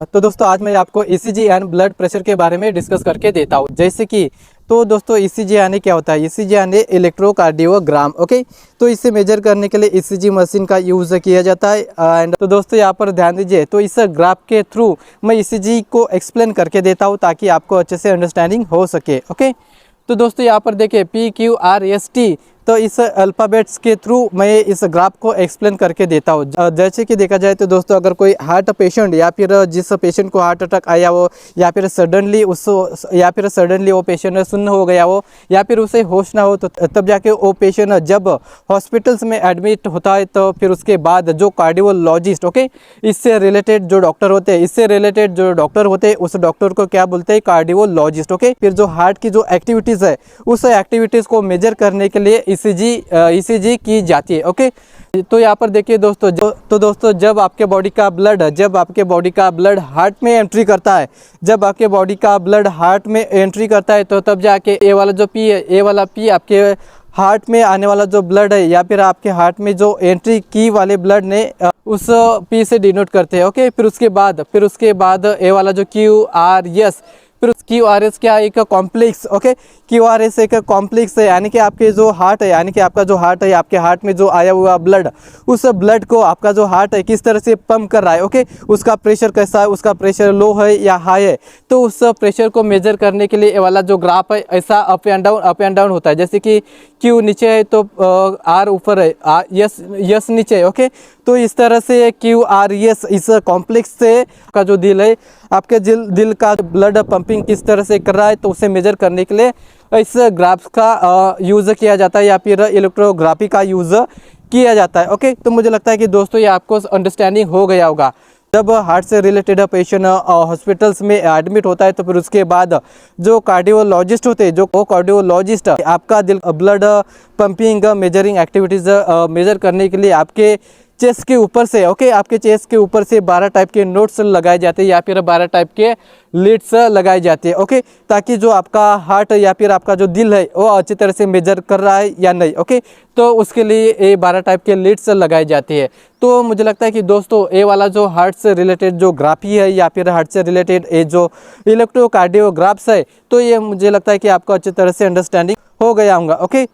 तो दोस्तों आज मैं आपको ईसीजी एंड ब्लड प्रेशर के बारे में डिस्कस करके देता हूँ। जैसे कि तो दोस्तों ईसीजी यानी क्या होता है? ईसीजी यानी इलेक्ट्रोकार्डियोग्राम। ओके, तो इसे मेजर करने के लिए ईसीजी मशीन का यूज़ किया जाता है। एंड तो दोस्तों यहाँ पर ध्यान दीजिए, तो इस ग्राफ के थ्रू मैं ईसीजी को एक्सप्लेन करके देता हूँ ताकि आपको अच्छे से अंडरस्टैंडिंग हो सके। ओके, तो दोस्तों यहाँ पर देखिए PQRST, तो इस अल्फ़ाबेट्स के थ्रू मैं इस ग्राफ को एक्सप्लेन करके देता हूँ। जैसे कि देखा जाए तो दोस्तों अगर कोई हार्ट पेशेंट या फिर जिस पेशेंट को हार्ट अटैक आया हो या फिर सडनली वो पेशेंट सुन्न हो गया हो या फिर उसे होश ना हो, तो तब जाके वो पेशेंट जब हॉस्पिटल्स में एडमिट होता है तो फिर उसके बाद जो कार्डियोलॉजिस्ट, ओके, इससे रिलेटेड जो डॉक्टर होते हैं उस डॉक्टर को क्या बोलते हैं? कार्डियोलॉजिस्ट। ओके, फिर जो हार्ट की जो एक्टिविटीज़ है उस एक्टिविटीज़ को मेजर करने के लिए ईसीजी की जाती है। ओके, तो यहाँ पर देखिए दोस्तों जब आपके बॉडी का ब्लड हार्ट में एंट्री करता है, तो तब जाके ये वाला जो पी है, ये वाला पी आपके हार्ट में आने वाला जो ब्लड है या फिर आपके हार्ट में जो एंट्री की वाले ब्लड ने उस पी से डिनोट करते हैं। ओके, फिर उसके बाद ये वाला जो QRS, फिर QRS क्या? एक कॉम्प्लेक्स। ओके, QRS एक कॉम्प्लेक्स है, यानी कि आपके जो हार्ट है, आपके हार्ट में जो आया हुआ ब्लड, उस ब्लड को आपका जो हार्ट है किस तरह से पंप कर रहा है। ओके, उसका प्रेशर कैसा है, उसका प्रेशर लो है या हाई है, तो उस प्रेशर को मेजर करने के लिए ये वाला जो ग्राफ है ऐसा अप एंड डाउन होता है। जैसे कि Q नीचे है तो R ऊपर है, यस नीचे है। ओके, तो इस तरह से QRS इस कॉम्प्लेक्स से का जो दिल है, आपके दिल का ब्लड पंपिंग किस तरह से कर रहा है, तो उसे मेजर करने के लिए इस ग्राफ का यूज़ किया जाता है या फिर इलेक्ट्रोग्राफी का यूज़ किया जाता है। ओके, तो मुझे लगता है कि दोस्तों ये आपको अंडरस्टैंडिंग हो गया होगा। जब हार्ट से रिलेटेड पेशेंट हॉस्पिटल्स में एडमिट होता है तो फिर उसके बाद जो कार्डियोलॉजिस्ट होते हैं, आपका दिल blood pumping measuring activities measure करने के लिए आपके चेस्ट के ऊपर से, ओके, आपके चेस्ट के ऊपर से 12 टाइप के नोट्स लगाए जाते हैं या फिर 12 टाइप के लीड्स लगाए जाते हैं। ओके, ताकि जो आपका हार्ट या फिर आपका जो दिल है वो अच्छी तरह से मेजर कर रहा है या नहीं। ओके, तो उसके लिए ये 12 टाइप के लीड्स लगाए जाते हैं। तो मुझे लगता है कि दोस्तों ये वाला जो हार्ट से रिलेटेड जो ग्राफी है या फिर हार्ट से रिलेटेड ये जो इलेक्ट्रोकार्डियोग्राफ्स है, तो ये मुझे लगता है कि आपको अच्छी तरह से अंडरस्टैंडिंग हो गया होगा। ओके।